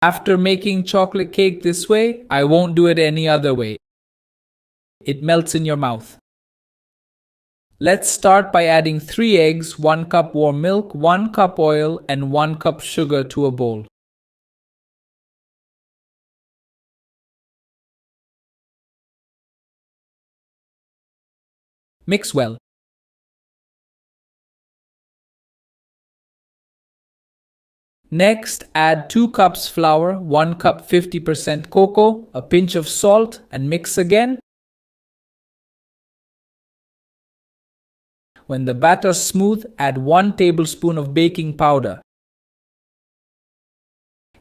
After making chocolate cake this way, I won't do it any other way. It melts in your mouth. Let's start by adding 3 eggs, 1 cup warm milk, 1 cup oil, and 1 cup sugar to a bowl. Mix well. Next, add 2 cups flour, 1 cup 50% cocoa, a pinch of salt, and mix again. When the batter is smooth, add 1 tablespoon of baking powder.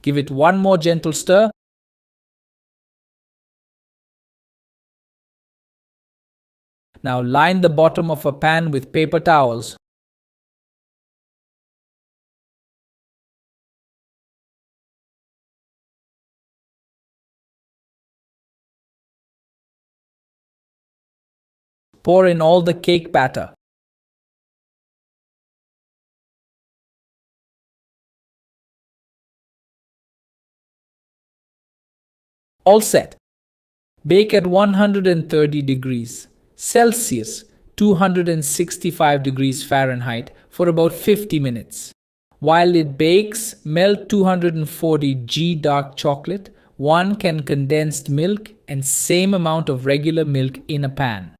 Give it one more gentle stir. Now line the bottom of a pan with paper towels. Pour in all the cake batter. All set. Bake at 130 degrees Celsius, 265 degrees Fahrenheit for about 50 minutes. While it bakes, melt 240 g dark chocolate, 1 can condensed milk, and same amount of regular milk in a pan.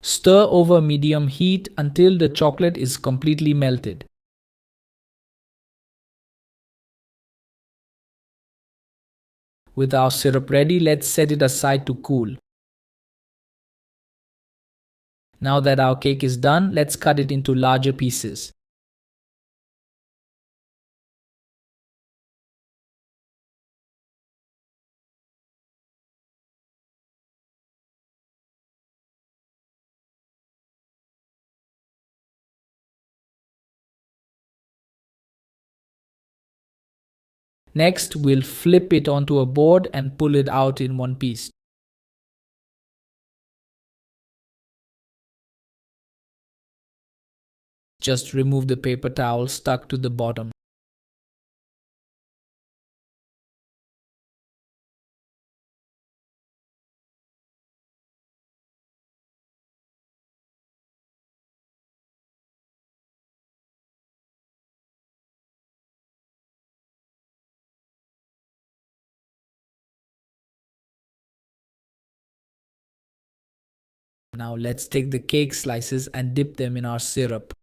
Stir over medium heat until the chocolate is completely melted. With our syrup ready, let's set it aside to cool. Now that our cake is done, let's cut it into larger pieces. Next, we'll flip it onto a board and pull it out in one piece. Just remove the paper towel stuck to the bottom. Now let's take the cake slices and dip them in our syrup.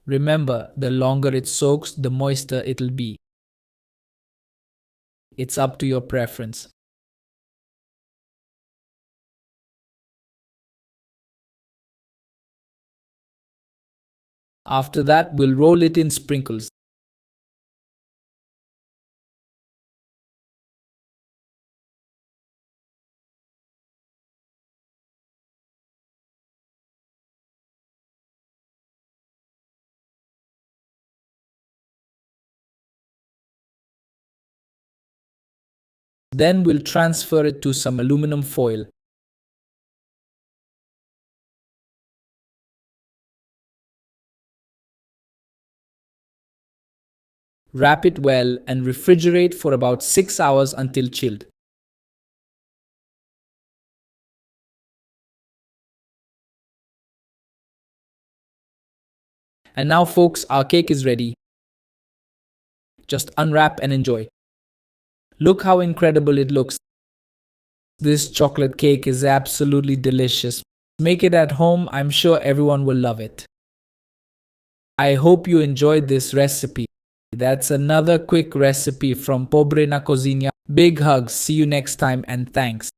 Remember, the longer it soaks, the moister it'll be. It's up to your preference. After that, we'll roll it in sprinkles. Then we'll transfer it to some aluminum foil. Wrap it well and refrigerate for about 6 hours until chilled. And now folks, our cake is ready. Just unwrap and enjoy. Look how incredible it looks. This chocolate cake is absolutely delicious. Make it at home, I'm sure everyone will love it. I hope you enjoyed this recipe. That's another quick recipe from Pobre na Cocina. Big hugs, see you next time and thanks.